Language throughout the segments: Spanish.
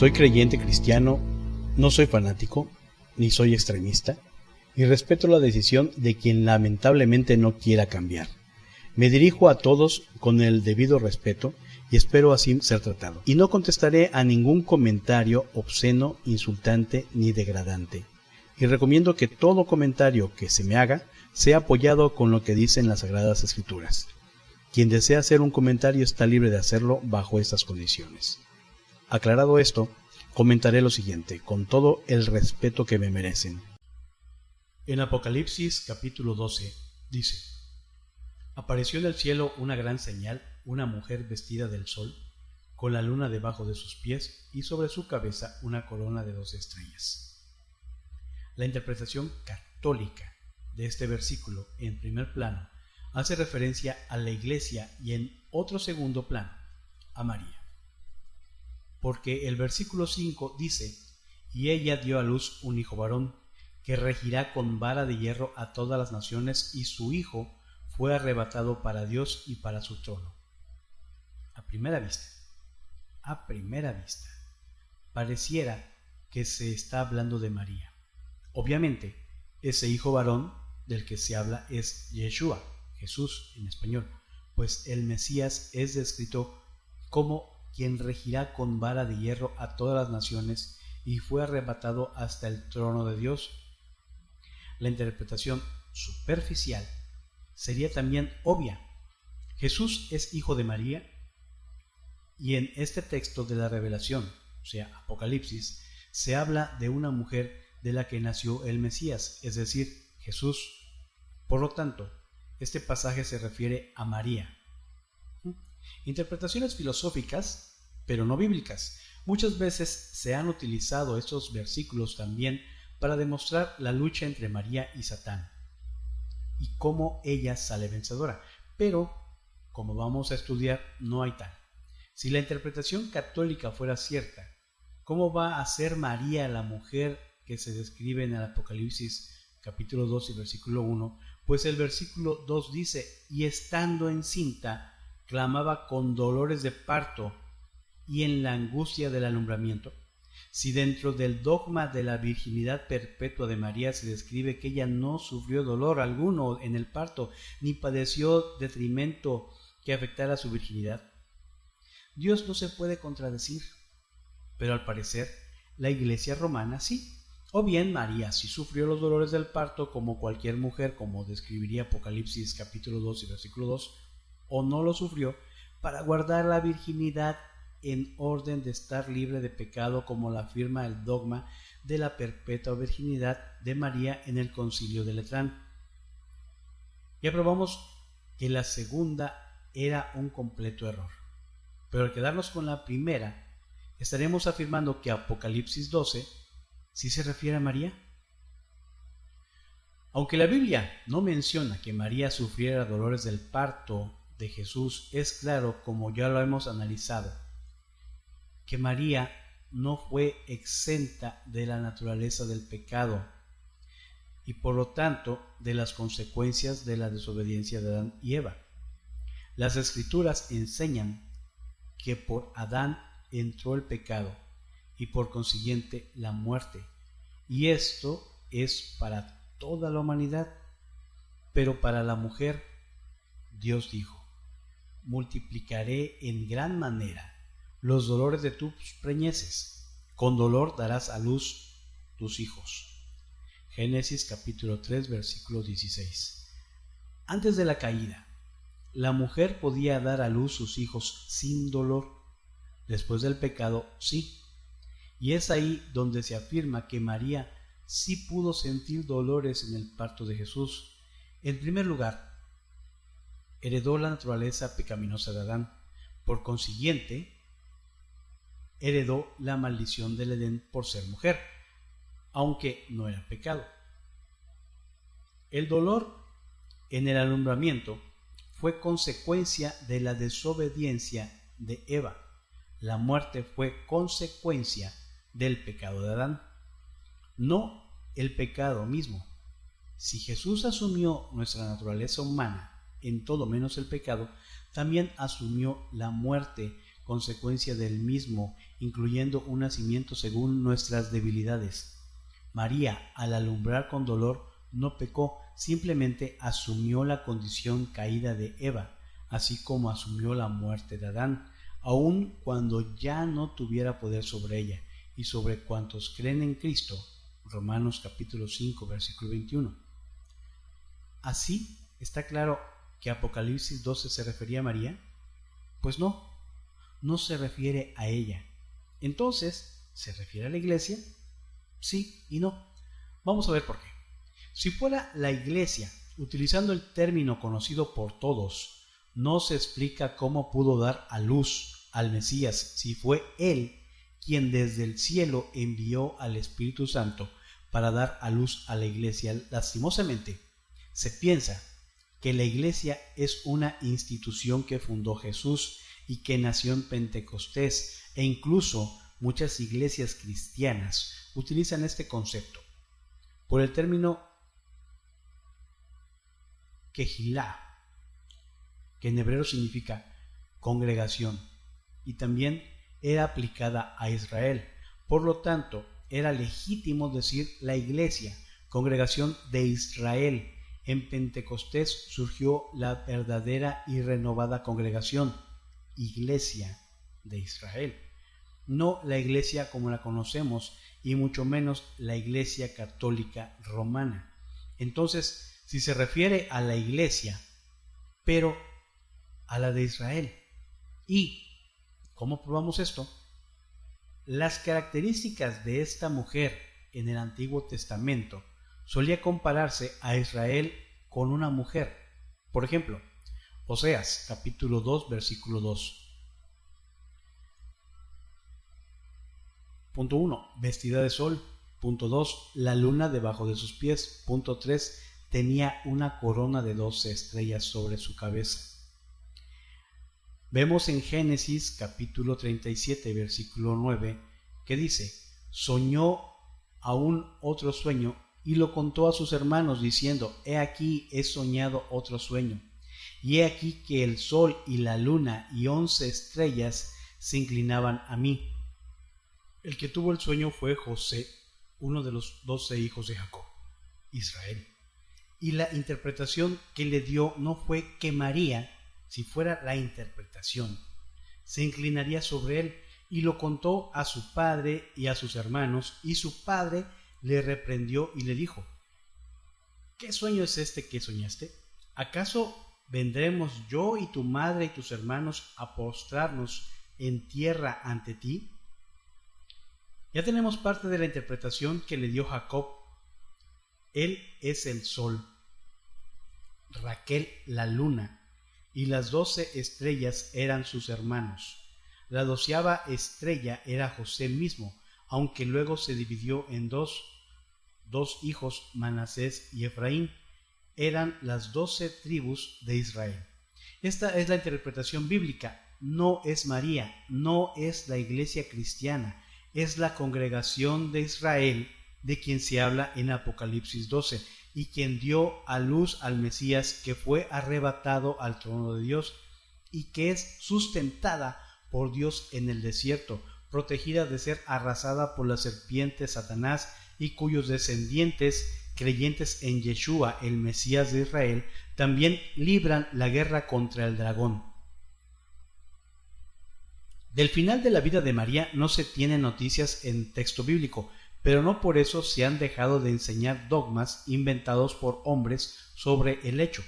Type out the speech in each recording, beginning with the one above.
Soy creyente cristiano, no soy fanático, ni soy extremista, y respeto la decisión de quien lamentablemente no quiera cambiar. Me dirijo a todos con el debido respeto y espero así ser tratado. Y no contestaré a ningún comentario obsceno, insultante ni degradante. Y recomiendo que todo comentario que se me haga sea apoyado con lo que dicen las Sagradas Escrituras. Quien desea hacer un comentario está libre de hacerlo bajo estas condiciones. Aclarado esto, comentaré lo siguiente, con todo el respeto que me merecen. En Apocalipsis capítulo 12 dice: Apareció en el cielo una gran señal, una mujer vestida del sol, con la luna debajo de sus pies y sobre su cabeza una corona de 12 estrellas. La interpretación católica de este versículo, en primer plano, hace referencia a la Iglesia y en otro segundo plano, a María. Porque el versículo 5 dice: Y ella dio a luz un hijo varón, que regirá con vara de hierro a todas las naciones, y su hijo fue arrebatado para Dios y para su trono. A primera vista, pareciera que se está hablando de María. Obviamente, ese hijo varón del que se habla es Yeshua, Jesús en español, pues el Mesías es descrito como quien regirá con vara de hierro a todas las naciones y fue arrebatado hasta el trono de Dios. La interpretación superficial sería también obvia. Jesús es hijo de María y en este texto de la Revelación, o sea, Apocalipsis, se habla de una mujer de la que nació el Mesías, es decir, Jesús. Por lo tanto, este pasaje se refiere a María. Interpretaciones filosóficas, pero no bíblicas. Muchas veces se han utilizado estos versículos también para demostrar la lucha entre María y Satán y cómo ella sale vencedora. Pero, como vamos a estudiar, no hay tal. Si la interpretación católica fuera cierta, ¿cómo va a ser María la mujer que se describe en el Apocalipsis capítulo 2 y versículo 1? Pues el versículo 2 dice: y estando encinta, clamaba con dolores de parto y en la angustia del alumbramiento. Si dentro del dogma de la virginidad perpetua de María se describe que ella no sufrió dolor alguno en el parto, ni padeció detrimento que afectara su virginidad, Dios no se puede contradecir. Pero al parecer, la Iglesia romana sí. O bien María sí sufrió los dolores del parto como cualquier mujer, como describiría Apocalipsis capítulo 2 y versículo 2, o no lo sufrió para guardar la virginidad en orden de estar libre de pecado, como la afirma el dogma de la perpetua virginidad de María en el Concilio de Letrán. Y aprobamos que la segunda era un completo error. Pero al quedarnos con la primera, estaremos afirmando que Apocalipsis 12 sí se refiere a María. Aunque la Biblia no menciona que María sufriera dolores del parto de Jesús, es claro, como ya lo hemos analizado, que María no fue exenta de la naturaleza del pecado y por lo tanto de las consecuencias de la desobediencia de Adán y Eva. Las Escrituras enseñan que por Adán entró el pecado y por consiguiente la muerte, y esto es para toda la humanidad. Pero para la mujer, Dios dijo: multiplicaré en gran manera los dolores de tus preñeces, con dolor darás a luz tus hijos. Génesis capítulo 3 versículo 16. Antes de la caída, la mujer podía dar a luz sus hijos sin dolor. Después del pecado, sí. Y es ahí donde se afirma que María sí pudo sentir dolores en el parto de Jesús. En primer lugar, heredó la naturaleza pecaminosa de Adán. Por consiguiente, heredó la maldición del Edén por ser mujer, aunque no era pecado. El dolor en el alumbramiento fue consecuencia de la desobediencia de Eva. La muerte fue consecuencia del pecado de Adán, no el pecado mismo. Si Jesús asumió nuestra naturaleza humana en todo menos el pecado, también asumió la muerte consecuencia del mismo, incluyendo un nacimiento según nuestras debilidades. María, al alumbrar con dolor, no pecó, simplemente asumió la condición caída de Eva, así como asumió la muerte de Adán, aun cuando ya no tuviera poder sobre ella y sobre cuantos creen en Cristo. Romanos capítulo 5, versículo 21. ¿Así está claro que Apocalipsis 12 se refería a María? Pues no se refiere a ella. Entonces, ¿se refiere a la iglesia? Sí y no. Vamos a ver por qué. Si fuera la iglesia, utilizando el término conocido por todos, no se explica cómo pudo dar a luz al Mesías si fue Él quien desde el cielo envió al Espíritu Santo para dar a luz a la iglesia. Lastimosamente, se piensa que la iglesia es una institución que fundó Jesús y que nació en Pentecostés, e incluso muchas iglesias cristianas utilizan este concepto por el término Kehilá, que en hebreo significa congregación, y también era aplicada a Israel. Por lo tanto, era legítimo decir la iglesia, congregación de Israel. En Pentecostés surgió la verdadera y renovada congregación, iglesia de Israel. No la iglesia como la conocemos, y mucho menos la iglesia católica romana. Entonces, si se refiere a la iglesia, pero a la de Israel. ¿Y cómo probamos esto? Las características de esta mujer en el Antiguo Testamento solía compararse a Israel con una mujer. Por ejemplo, Oseas capítulo 2 versículo 2. Punto 1. Vestida de sol. Punto 2. La luna debajo de sus pies. Punto 3. Tenía una corona de 12 estrellas sobre su cabeza. Vemos en Génesis capítulo 37 versículo 9 que dice: soñó aún otro sueño y lo contó a sus hermanos diciendo: he aquí he soñado otro sueño, y he aquí que el sol y la luna y 11 estrellas se inclinaban a mí. El que tuvo el sueño fue José, uno de los 12 hijos de Jacob, Israel. Y la interpretación que le dio no fue que María, si fuera la interpretación, se inclinaría sobre él, y lo contó a su padre y a sus hermanos, y su padre le reprendió y le dijo: ¿qué sueño es este que soñaste? ¿Acaso vendremos yo y tu madre y tus hermanos a postrarnos en tierra ante ti? Ya tenemos parte de la interpretación que le dio Jacob. Él es el sol, Raquel la luna, y las 12 estrellas eran sus hermanos. La 12ª estrella era José mismo, aunque luego se dividió en dos hijos, Manasés y Efraín. Eran las 12 tribus de Israel. Esta es la interpretación bíblica. No es María, no es la iglesia cristiana, es la congregación de Israel de quien se habla en Apocalipsis 12, y quien dio a luz al Mesías, que fue arrebatado al trono de Dios y que es sustentada por Dios en el desierto, protegida de ser arrasada por la serpiente Satanás, y cuyos descendientes, creyentes en Yeshua, el Mesías de Israel, también libran la guerra contra el dragón. Del final de la vida de María no se tienen noticias en texto bíblico, pero no por eso se han dejado de enseñar dogmas inventados por hombres sobre el hecho.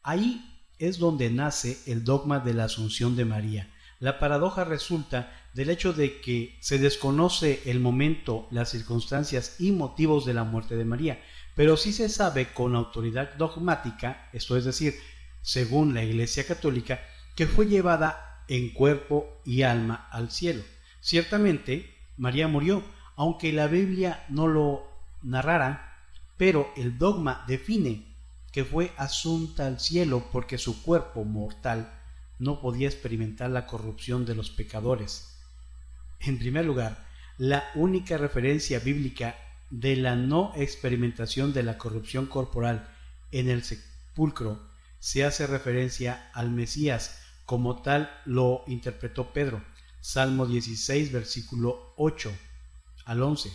Ahí es donde nace el dogma de la Asunción de María. La paradoja resulta del hecho de que se desconoce el momento, las circunstancias y motivos de la muerte de María, pero sí se sabe con autoridad dogmática, esto es decir, según la Iglesia Católica, que fue llevada en cuerpo y alma al cielo. Ciertamente, María murió, aunque la Biblia no lo narrara, pero el dogma define que fue asunta al cielo porque su cuerpo mortal no podía experimentar la corrupción de los pecadores. En primer lugar, la única referencia bíblica de la no experimentación de la corrupción corporal en el sepulcro se hace referencia al Mesías, como tal lo interpretó Pedro. Salmo 16, versículo 8 al 11.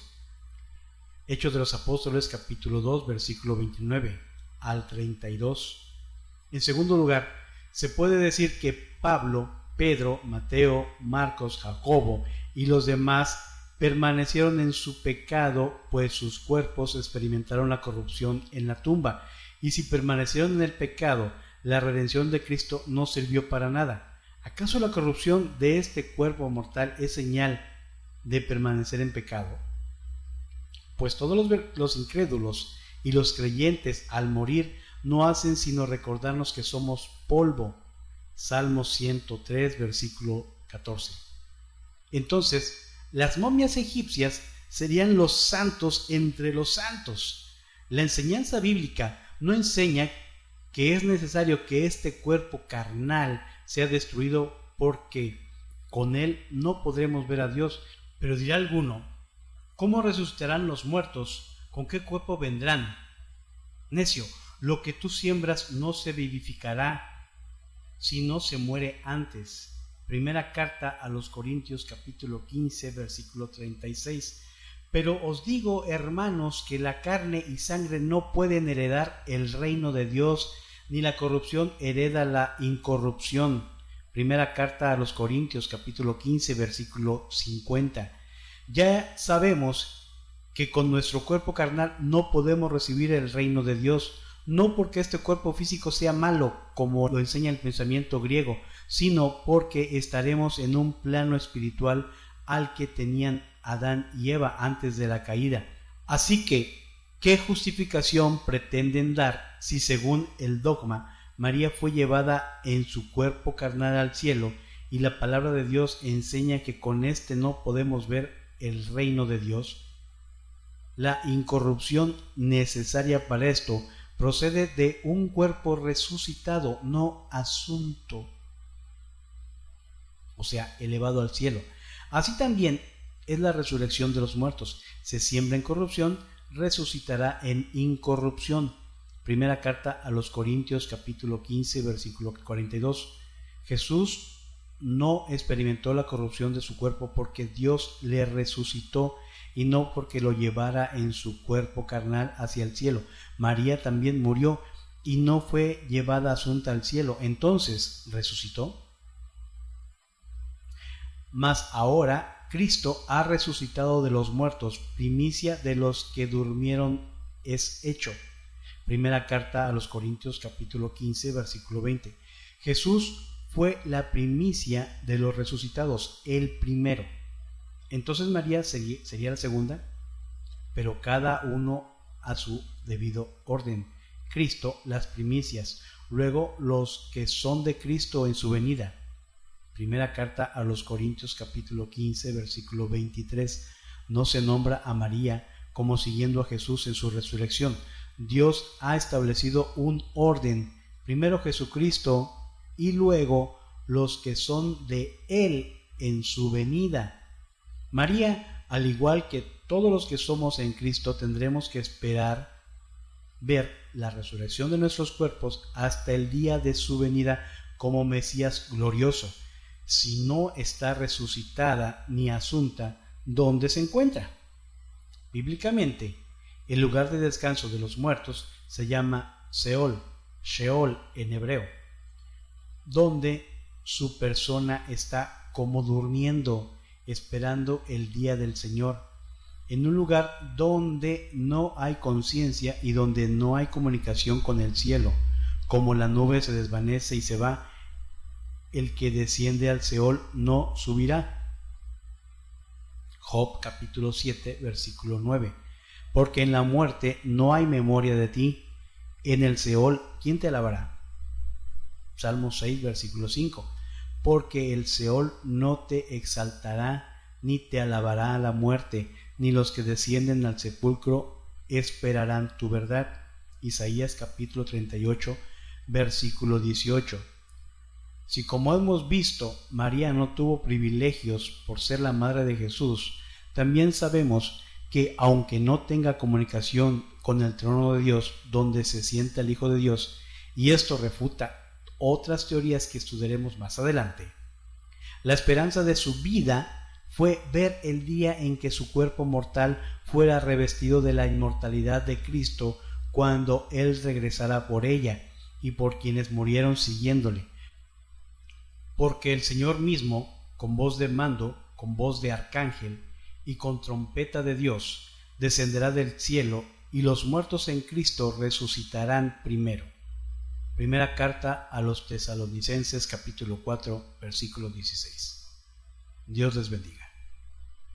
Hechos de los Apóstoles, capítulo 2, versículo 29 al 32. En segundo lugar, se puede decir que Pablo, Pedro, Mateo, Marcos, Jacobo y los demás permanecieron en su pecado, pues sus cuerpos experimentaron la corrupción en la tumba. Y si permanecieron en el pecado, la redención de Cristo no sirvió para nada. ¿Acaso la corrupción de este cuerpo mortal es señal de permanecer en pecado? Pues todos los incrédulos y los creyentes al morir no hacen sino recordarnos que somos polvo. Salmo 103, versículo 14. Entonces, las momias egipcias serían los santos entre los santos. La enseñanza bíblica no enseña que es necesario que este cuerpo carnal sea destruido porque con él no podremos ver a Dios. Pero dirá alguno, ¿cómo resucitarán los muertos? ¿Con qué cuerpo vendrán? Necio, lo que tú siembras no se vivificará si no se muere antes. Primera carta a los Corintios, capítulo 15, versículo 36. Pero os digo, hermanos, que la carne y sangre no pueden heredar el reino de Dios, ni la corrupción hereda la incorrupción. Primera carta a los Corintios, capítulo 15, versículo 50. Ya sabemos que con nuestro cuerpo carnal no podemos recibir el reino de Dios, no porque este cuerpo físico sea malo, como lo enseña el pensamiento griego, sino porque estaremos en un plano espiritual al que tenían Adán y Eva antes de la caída. Así que, ¿qué justificación pretenden dar si según el dogma María fue llevada en su cuerpo carnal al cielo y la palabra de Dios enseña que con éste no podemos ver el reino de Dios? La incorrupción necesaria para esto procede de un cuerpo resucitado, no asunto, o sea, elevado al cielo. Así también es la resurrección de los muertos. Se siembra en corrupción, resucitará en incorrupción. Primera carta a los Corintios, capítulo 15, versículo 42. Jesús no experimentó la corrupción de su cuerpo porque Dios le resucitó y no porque lo llevara en su cuerpo carnal hacia el cielo. María también murió y no fue llevada asunta al cielo. Entonces, ¿resucitó? Mas ahora Cristo ha resucitado de los muertos, primicia de los que durmieron es hecho. Primera carta a los Corintios, capítulo 15, versículo 20. Jesús fue la primicia de los resucitados, el primero. Entonces María sería la segunda, pero cada uno a su debido orden. Cristo las primicias, luego los que son de Cristo en su venida. Primera carta a los Corintios, capítulo 15, versículo 23. No se nombra a María como siguiendo a Jesús en su resurrección. Dios ha establecido un orden, primero Jesucristo y luego los que son de Él en su venida. María, al igual que todos los que somos en Cristo, tendremos que esperar ver la resurrección de nuestros cuerpos hasta el día de su venida como Mesías glorioso. Si no está resucitada ni asunta, ¿dónde se encuentra? Bíblicamente, el lugar de descanso de los muertos se llama Seol, Sheol en hebreo, donde su persona está como durmiendo, esperando el día del Señor, en un lugar donde no hay conciencia y donde no hay comunicación con el cielo. Como la nube se desvanece y se va, el que desciende al Seol no subirá. Job capítulo 7, versículo 9. Porque en la muerte no hay memoria de ti, en el Seol, ¿quién te alabará? Salmo 6, versículo 5. Porque el Seol no te exaltará, ni te alabará a la muerte, ni los que descienden al sepulcro esperarán tu verdad. Isaías capítulo 38, versículo 18. Si como hemos visto, María no tuvo privilegios por ser la madre de Jesús, también sabemos que aunque no tenga comunicación con el trono de Dios, donde se sienta el Hijo de Dios, y esto refuta otras teorías que estudiaremos más adelante, la esperanza de su vida fue ver el día en que su cuerpo mortal fuera revestido de la inmortalidad de Cristo cuando Él regresará por ella y por quienes murieron siguiéndole. Porque el Señor mismo, con voz de mando, con voz de arcángel y con trompeta de Dios, descenderá del cielo y los muertos en Cristo resucitarán primero. Primera carta a los Tesalonicenses capítulo 4 versículo 16. Dios les bendiga.